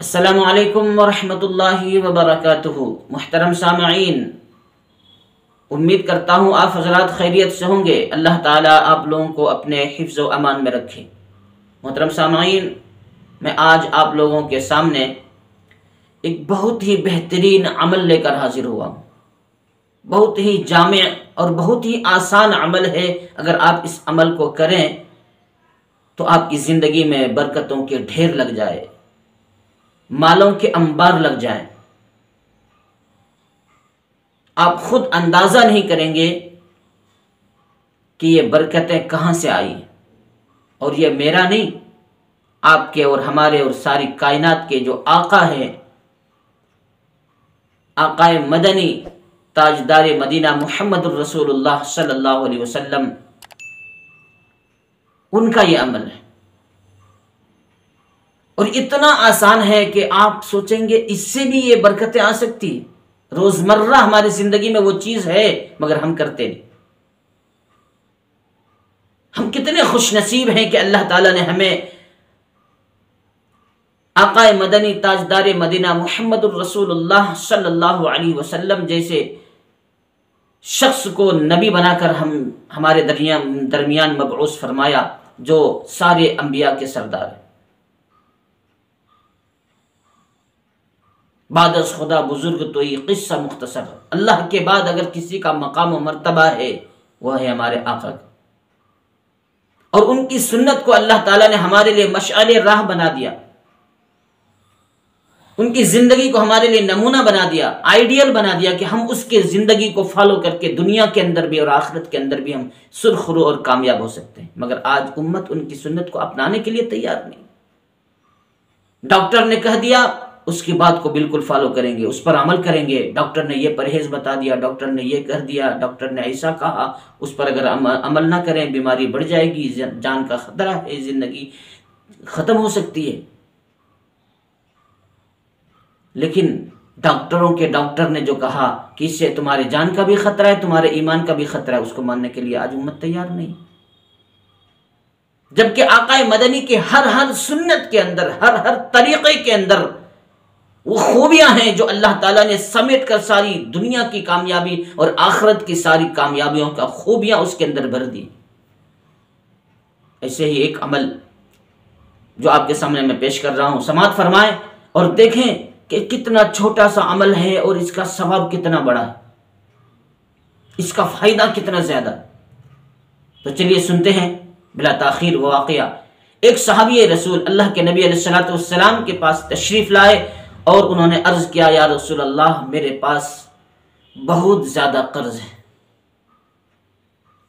السلام علیکم ورحمۃ اللہ وبرکاتہ۔ محترم سامعین، امید کرتا ہوں آپ حضرات خیریت سے ہوں گے۔ اللہ تعالیٰ آپ لوگوں کو اپنے حفظ و امان میں رکھے۔ محترم سامعین، میں آج آپ لوگوں کے سامنے ایک بہت ہی بہترین عمل لے کر حاضر ہوا ہوں۔ بہت ہی جامع اور بہت ہی آسان عمل ہے۔ اگر آپ اس عمل کو کریں تو آپ کی زندگی میں برکتوں کے ڈھیر لگ جائے، مالوں کے انبار لگ جائیں۔ آپ خود اندازہ نہیں کریں گے کہ یہ برکتیں کہاں سے آئی، اور یہ میرا نہیں، آپ کے اور ہمارے اور ساری کائنات کے جو آقا ہیں، آقا مدنی تاجدار مدینہ محمد الرسول اللہ صلی اللہ علیہ وسلم، ان کا یہ عمل ہے۔ اور اتنا آسان ہے کہ آپ سوچیں گے اس سے بھی یہ برکتیں آ سکتی ہیں۔ روزمرہ ہماری زندگی میں وہ چیز ہے مگر ہم کرتے نہیں۔ ہم کتنے خوش نصیب ہیں کہ اللہ تعالیٰ نے ہمیں آقا مدنی تاجدار مدینہ محمد الرسول اللہ صلی اللہ علیہ وسلم جیسے شخص کو نبی بنا کر ہمارے درمیان مبعوث فرمایا، جو سارے انبیاء کے سردار ہیں۔ بعد از خدا بزرگ تو یہ قصہ مختصر ہے۔ اللہ کے بعد اگر کسی کا مقام و مرتبہ ہے وہ ہے ہمارے آقا کا، اور ان کی سنت کو اللہ تعالیٰ نے ہمارے لیے مشعل راہ بنا دیا، ان کی زندگی کو ہمارے لیے نمونہ بنا دیا، آئیڈیل بنا دیا کہ ہم اس کے زندگی کو فالو کر کے دنیا کے اندر بھی اور آخرت کے اندر بھی ہم سرخرو اور کامیاب ہو سکتے ہیں۔ مگر آج امت ان کی سنت کو اپنانے کے لیے تیار نہیں۔ ڈاکٹر نے کہہ دیا، اس کی بات کو بالکل فالو کریں گے، اس پر عمل کریں گے۔ ڈاکٹر نے یہ پرہیز بتا دیا، ڈاکٹر نے یہ کہہ دیا، ڈاکٹر نے ایسا کہا، اس پر اگر عمل نہ کریں بیماری بڑھ جائے گی، جان کا خطرہ ہے، زندگی ختم ہو سکتی ہے۔ لیکن ڈاکٹر نے جو کہا کہ اس سے تمہارے جان کا بھی خطرہ ہے، تمہارے ایمان کا بھی خطرہ ہے، اس کو ماننے کے لیے آج امت تیار نہیں۔ جبکہ آقا مدنی کے ہر سنت کے اندر، ہر طریقے کے اندر وہ خوبیاں ہیں جو اللہ تعالیٰ نے سمیٹ کر ساری دنیا کی کامیابی اور آخرت کی ساری کامیابیوں کا خوبیاں اس کے اندر بھر دی۔ ایسے ہی ایک عمل جو آپ کے سامنے میں پیش کر رہا ہوں، سماعت فرمائیں اور دیکھیں کہ کتنا چھوٹا سا عمل ہے اور اس کا ثواب کتنا بڑا ہے، اس کا فائدہ کتنا زیادہ۔ تو چلیے سنتے ہیں بلا تاخیر وہ واقعہ۔ ایک صحابی رسول اللہ کے نبی علیہ الصلوۃ والسلام کے پاس تشریف لائے اور انہوں نے عرض کیا، یا رسول اللہ، میرے پاس بہت زیادہ قرض ہے،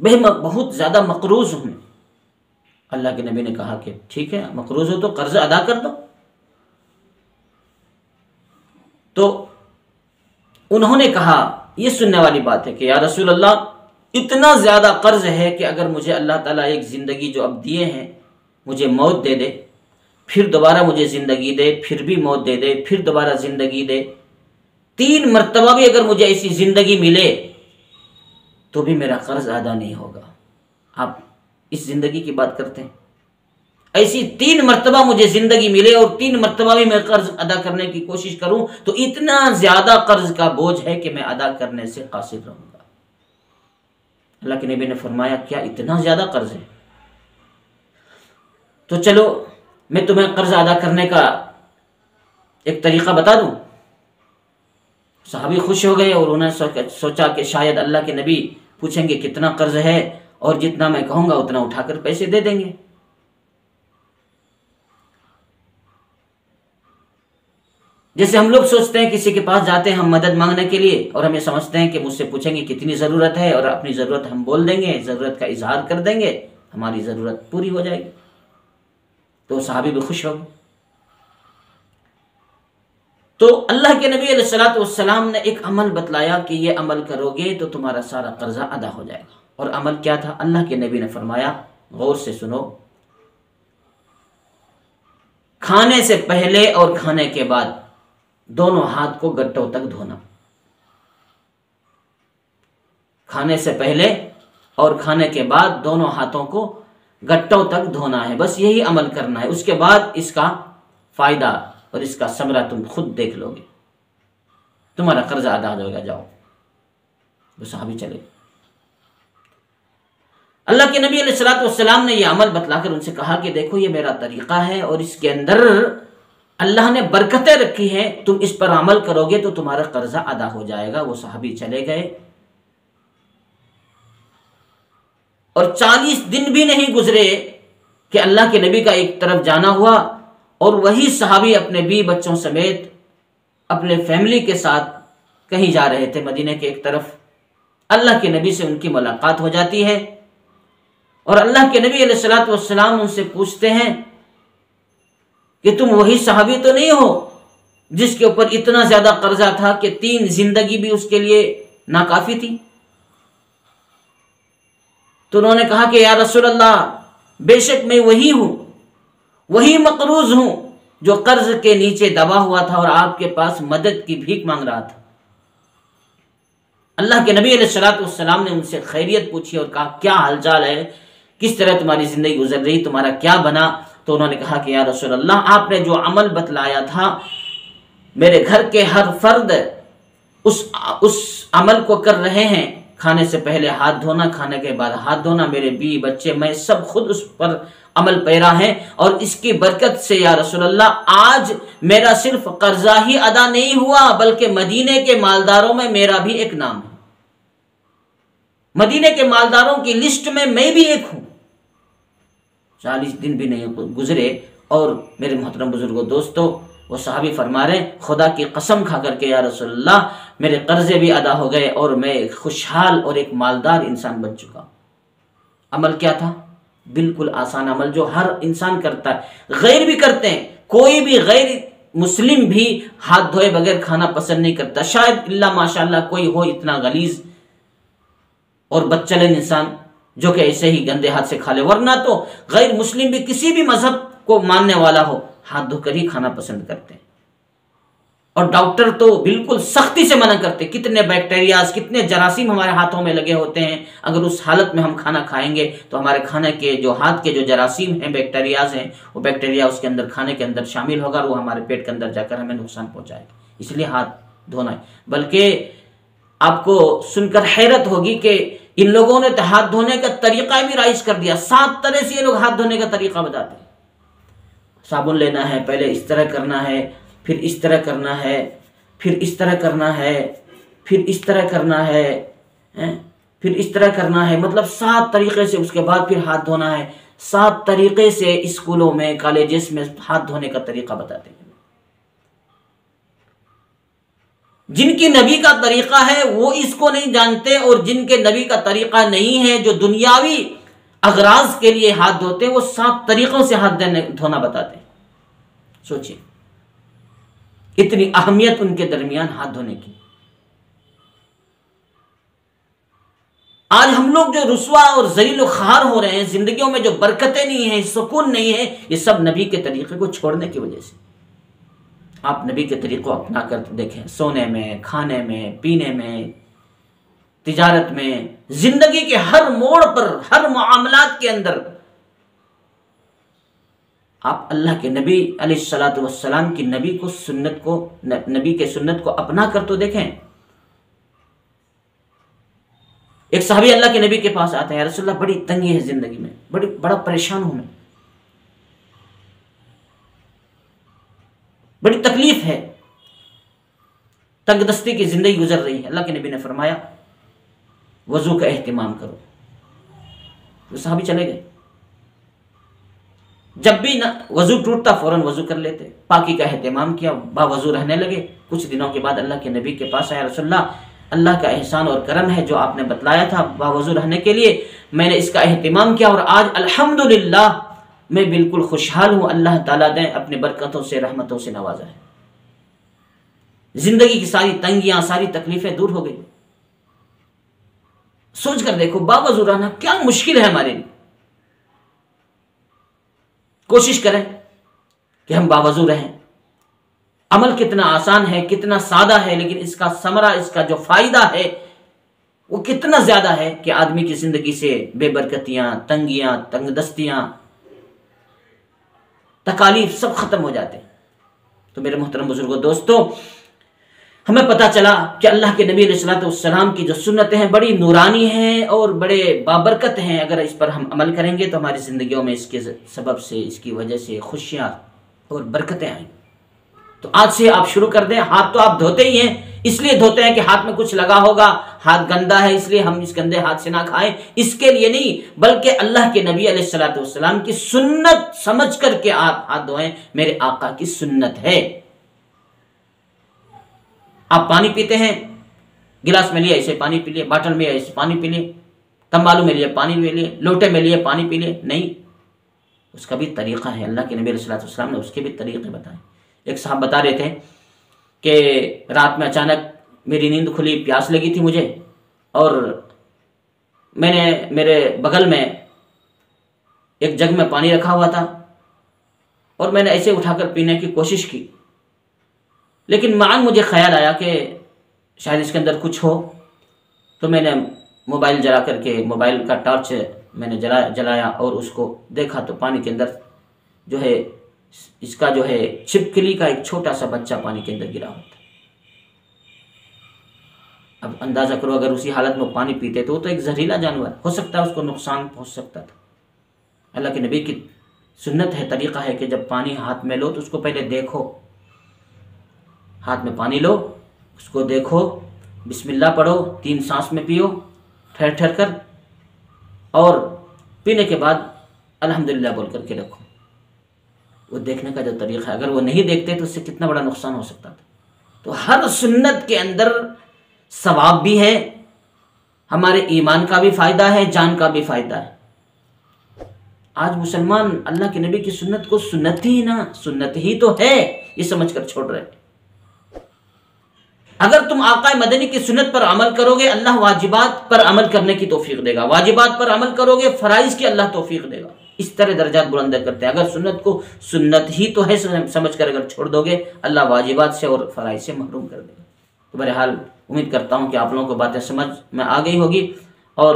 میں بہت زیادہ مقروض ہوں۔ اللہ کے نبی نے کہا کہ ٹھیک ہے، مقروض ہو تو قرض ادا کر دو۔ تو انہوں نے کہا، یہ سننے والی بات ہے کہ یا رسول اللہ، اتنا زیادہ قرض ہے کہ اگر مجھے اللہ تعالیٰ ایک زندگی جو اب دیے ہیں، مجھے موت دے دے، پھر دوبارہ مجھے زندگی دے، پھر بھی موت دے دے، پھر دوبارہ زندگی دے، 3 مرتبہ بھی اگر مجھے ایسی زندگی ملے تو بھی میرا قرض ادا نہیں ہوگا۔ آپ اس زندگی کی بات کرتے ہیں، ایسی 3 مرتبہ مجھے زندگی ملے اور 3 مرتبہ بھی میں قرض ادا کرنے کی کوشش کروں تو اتنا زیادہ قرض کا بوجھ ہے کہ میں ادا کرنے سے قاصر رہوں گا۔ اللہ کے نبی نے فرمایا، کیا اتنا زیادہ قرض ہے؟ تو چلو میں تمہیں قرض ادا کرنے کا ایک طریقہ بتا دوں۔ صحابی خوش ہو گئے اور انہوں نے سوچا کہ شاید اللہ کے نبی پوچھیں گے کتنا قرض ہے، اور جتنا میں کہوں گا اتنا اٹھا کر پیسے دے دیں گے۔ جیسے ہم لوگ سوچتے ہیں کسی کے پاس جاتے ہیں ہم مدد مانگنے کے لیے، اور ہمیں سمجھتے ہیں کہ مجھ سے پوچھیں گے کتنی ضرورت ہے، اور اپنی ضرورت ہم بول دیں گے، ضرورت کا اظہار کر دیں گے، ہماری ضرورت پوری ہو جائے گی۔ تو صحابی بھی خوش ہو گئے۔ تو اللہ کے نبی علیہ الصلوۃ والسلام نے ایک عمل بتلایا کہ یہ عمل کرو گے تو تمہارا سارا قرضہ ادا ہو جائے گا۔ اور عمل کیا تھا؟ اللہ کے نبی نے فرمایا، غور سے سنو، کھانے سے پہلے اور کھانے کے بعد دونوں ہاتھ کو گٹوں تک دھونا۔ کھانے سے پہلے اور کھانے کے بعد دونوں ہاتھوں کو گٹوں تک دھونا ہے، بس یہی عمل کرنا ہے۔ اس کے بعد اس کا فائدہ اور اس کا ثمرہ تم خود دیکھ لو گے، تمہارا قرضہ ادا ہو جائے گا، جاؤ۔ وہ صحابی چلے۔ اللہ کے نبی علیہ الصلوۃ والسلام نے یہ عمل بتلا کر ان سے کہا کہ دیکھو یہ میرا طریقہ ہے اور اس کے اندر اللہ نے برکتیں رکھی ہیں، تم اس پر عمل کرو گے تو تمہارا قرضہ ادا ہو جائے گا۔ وہ صحابی چلے گئے اور 40 دن بھی نہیں گزرے کہ اللہ کے نبی کا ایک طرف جانا ہوا اور وہی صحابی اپنے بیوی بچوں سمیت اپنے فیملی کے ساتھ کہیں جا رہے تھے مدینہ کے ایک طرف۔ اللہ کے نبی سے ان کی ملاقات ہو جاتی ہے اور اللہ کے نبی علیہ الصلوۃ والسلام ان سے پوچھتے ہیں کہ تم وہی صحابی تو نہیں ہو جس کے اوپر اتنا زیادہ قرضہ تھا کہ 3 زندگی بھی اس کے لیے ناکافی تھی؟ تو انہوں نے کہا کہ یا رسول اللہ بے شک میں وہی ہوں، وہی مقروض ہوں جو قرض کے نیچے دبا ہوا تھا اور آپ کے پاس مدد کی بھیک مانگ رہا تھا۔ اللہ کے نبی علیہ الصلوۃ والسلام نے ان سے خیریت پوچھی اور کہا کیا حال چال ہے، کس طرح تمہاری زندگی گزر رہی، تمہارا کیا بنا؟ تو انہوں نے کہا کہ یا رسول اللہ آپ نے جو عمل بتلایا تھا میرے گھر کے ہر فرد اس عمل کو کر رہے ہیں، کھانے سے پہلے ہاتھ دھونا، کھانے کے بعد ہاتھ دھونا، میرے بیوی بچے میں سب خود اس پر عمل پیرا ہیں، اور اس کی برکت سے یا رسول اللہ آج میرا صرف قرضہ ہی ادا نہیں ہوا بلکہ مدینے کے مالداروں میں میرا بھی ایک نام ہے، مدینے کے مالداروں کی لسٹ میں میں بھی ایک ہوں۔ 40 دن بھی نہیں گزرے اور میرے محترم بزرگوں دوستو وہ صحابی فرما رہے ہیں خدا کی قسم کھا کر کے یا رسول اللہ میرے قرضے بھی ادا ہو گئے اور میں ایک خوشحال اور ایک مالدار انسان بن چکا۔ عمل کیا تھا؟ بالکل آسان عمل جو ہر انسان کرتا ہے، غیر بھی کرتے ہیں، کوئی بھی غیر مسلم بھی ہاتھ دھوئے بغیر کھانا پسند نہیں کرتا، شاید اللہ ماشاءاللہ کوئی ہو اتنا غلیظ اور بدچلن انسان جو کہ ایسے ہی گندے ہاتھ سے کھا لے، ورنہ تو غیر مسلم بھی کسی بھی مذہب کو ماننے والا ہو ہاتھ دھو کر ہی کھانا پسند کرتے ہیں۔ اور ڈاکٹر تو بالکل سختی سے منع کرتے، کتنے بیکٹیریاز کتنے جراثیم ہمارے ہاتھوں میں لگے ہوتے ہیں، اگر اس حالت میں ہم کھانا کھائیں گے تو ہمارے کھانے کے جو ہاتھ کے جو جراثیم ہیں بیکٹیریاز ہیں وہ بیکٹیریا اس کے اندر کھانے کے اندر شامل ہوگا اور وہ ہمارے پیٹ کے اندر جا کر ہمیں نقصان پہنچائے گا، اس لیے ہاتھ دھونا ہے۔ بلکہ آپ کو سن کر حیرت ہوگی کہ ان لوگوں نے ہاتھ دھونے کا طریقہ بھی رائج کر دیا، 7 طرح سے یہ لوگ ہاتھ دھونے کا طریقہ بتاتے ہیں۔ صابن لینا ہے، پہلے اس طرح کرنا ہے، پھر اس طرح کرنا ہے، پھر اس طرح کرنا ہے، پھر اس طرح کرنا ہے، پھر اس طرح کرنا ہے، مطلب 7 طریقے سے، اس کے بعد پھر ہاتھ دھونا ہے۔ 7 طریقے سے اسکولوں میں کالجز میں ہاتھ دھونے کا طریقہ بتاتے ہیں۔ جن کی نبی کا طریقہ ہے وہ اس کو نہیں جانتے، اور جن کے نبی کا طریقہ نہیں ہے جو دنیاوی اغراض کے لیے ہاتھ دھوتے ہیں وہ 7 طریقوں سے ہاتھ دھونا بتاتے ہیں۔ سوچئے اتنی اہمیت ان کے درمیان ہاتھ دھونے کی۔ آج ہم لوگ جو رسوا اور ذلیل و خوار ہو رہے ہیں، زندگیوں میں جو برکتیں نہیں ہیں، سکون نہیں ہے، یہ سب نبی کے طریقے کو چھوڑنے کی وجہ سے۔ آپ نبی کے طریقوں اپنا کر دیکھیں، سونے میں، کھانے میں، پینے میں، تجارت میں، زندگی کے ہر موڑ پر، ہر معاملات کے اندر آپ اللہ کے نبی علیہ الصلوۃ والسلام کی نبی کے سنت کو اپنا کر تو دیکھیں۔ ایک صحابی اللہ کے نبی کے پاس آتے ہیں، یا رسول اللہ بڑی تنگی ہے زندگی میں، بڑا پریشان ہوں میں، بڑی تکلیف ہے، تنگ دستی کی زندگی گزر رہی ہے۔ اللہ کے نبی نے فرمایا وضو کا اہتمام کرو۔ وہ صحابی چلے گئے، جب بھی وضو ٹوٹتا فوراً وضو کر لیتے، پاکی کا اہتمام کیا، باوضو رہنے لگے۔ کچھ دنوں کے بعد اللہ کے نبی کے پاس آیا، رسول اللہ کا احسان اور کرم ہے جو آپ نے بتلایا تھا باوضو رہنے کے لیے، میں نے اس کا اہتمام کیا اور آج الحمدللہ میں بالکل خوشحال ہوں، اللہ تعالیٰ نے اپنے برکتوں سے رحمتوں سے نوازا ہے، زندگی کی ساری تنگیاں ساری تکلیفیں دور ہو گئی۔ سوچ کر دیکھو باوضو رہنا کیا مشکل ہے ہمارے لیے، کوشش کریں کہ ہم باوضو رہیں۔ عمل کتنا آسان ہے، کتنا سادہ ہے، لیکن اس کا ثمرہ، اس کا جو فائدہ ہے وہ کتنا زیادہ ہے کہ آدمی کی زندگی سے بے برکتیاں، تنگیاں، تنگ دستیاں، تکالیف سب ختم ہو جاتے ہیں۔ تو میرے محترم بزرگوں دوستوں، ہمیں پتہ چلا کہ اللہ کے نبی علیہ السلام کی جو سنتیں ہیں بڑی نورانی ہیں اور بڑے بابرکت ہیں. اگر اس پر ہم عمل کریں گے تو ہماری زندگیوں میں اس کے سبب سے، اس کی وجہ سے خوشیاں اور برکتیں آئیں. تو آج سے آپ شروع کر دیں. ہاتھ تو آپ دھوتے ہی ہیں، اس لیے دھوتے ہیں کہ ہاتھ میں کچھ لگا ہوگا، ہاتھ گندا ہے اس لیے ہم اس گندے ہاتھ سے نہ کھائیں، اس کے لیے نہیں، بلکہ اللہ کے نبی علیہ السلام کی سنت سمجھ کر کے آپ ہاتھ دھوئیں. میرے آقا کی سنت ہے. آپ پانی پیتے ہیں، گلاس میں لیے ایسے پانی پی لیے، باٹل میں ایسے پانی پی لیے، تمبالو میں لیے پانی پی لیے، لوٹے میں لیے پانی پی لیے، نہیں، اس کا بھی طریقہ ہے. اللہ کے نبی علیہ السلام نے اس کے بھی طریقے بتائے. ایک صاحب بتا رہے تھے کہ رات میں اچانک میری نیند کھلی، پیاس لگی تھی مجھے، اور میں نے میرے بغل میں ایک جگ میں پانی رکھا ہوا تھا اور میں نے ایسے اٹھا کر پینے کی کوشش کی، لیکن معاً مجھے خیال آیا کہ شاید اس کے اندر کچھ ہو. تو میں نے موبائل جلا کر کے، موبائل کا ٹارچ میں نے جلایا اور اس کو دیکھا تو پانی کے اندر جو ہے اس کا جو ہے چھپکلی کا ایک چھوٹا سا بچہ پانی کے اندر گرا ہوتا. اب اندازہ کرو اگر اسی حالت میں پانی پیتے تو وہ تو ایک زہریلا جانور ہو سکتا ہے، اس کو نقصان پہنچ سکتا تھا. اللہ کے نبی کی سنت ہے، طریقہ ہے کہ جب پانی ہاتھ میں لو تو اس کو پہلے دیکھو. ہاتھ میں پانی لو، اس کو دیکھو، بسم اللہ پڑھو، 3 سانس میں پیو ٹھہر ٹھہر کر، اور پینے کے بعد الحمدللہ بول کر کے رکھو. وہ دیکھنے کا جو طریقہ ہے، اگر وہ نہیں دیکھتے تو اس سے کتنا بڑا نقصان ہو سکتا تھا. تو ہر سنت کے اندر ثواب بھی ہے، ہمارے ایمان کا بھی فائدہ ہے، جان کا بھی فائدہ ہے. آج مسلمان اللہ کے نبی کی سنت کو سنت ہی تو ہے یہ سمجھ کر چھوڑ رہے. اگر تم آقا مدنی کی سنت پر عمل کرو گے، اللہ واجبات پر عمل کرنے کی توفیق دے گا. واجبات پر عمل کرو گے، فرائض کی اللہ توفیق دے گا. اس طرح درجات بلند کرتے ہیں. اگر سنت کو سنت ہی تو ہے سمجھ کر اگر چھوڑ دو گے، اللہ واجبات سے اور فرائض سے محروم کر دے گا. تو بہرحال امید کرتا ہوں کہ آپ لوگوں کو باتیں سمجھ میں آ گئی ہوگی، اور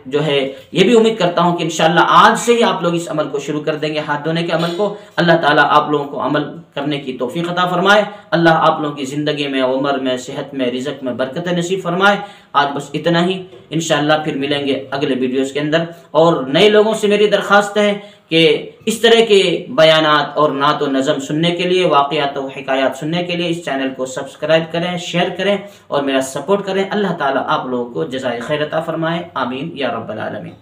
جو ہے یہ بھی امید کرتا ہوں کہ انشاءاللہ آج سے ہی آپ لوگ اس عمل کو شروع کر دیں گے، ہاتھ دھونے کے عمل کو. اللہ تعالیٰ آپ لوگوں کو عمل کرنے کی توفیق عطا فرمائے. اللہ آپ لوگوں کی زندگی میں، عمر میں، صحت میں، رزق میں برکت نصیب فرمائے. آج بس اتنا ہی. انشاءاللہ پھر ملیں گے اگلے ویڈیوز کے اندر. اور نئے لوگوں سے میری درخواست ہے کہ اس طرح کے بیانات اور نعت و نظم سننے کے لیے، واقعات و حکایات سننے کے لیے اس چینل کو سبسکرائب کریں، شیئر کریں اور میرا سپورٹ کریں. اللہ تعالیٰ آپ لوگوں کو جزائے خیر عطا فرمائے. آمین یا رب العالمین.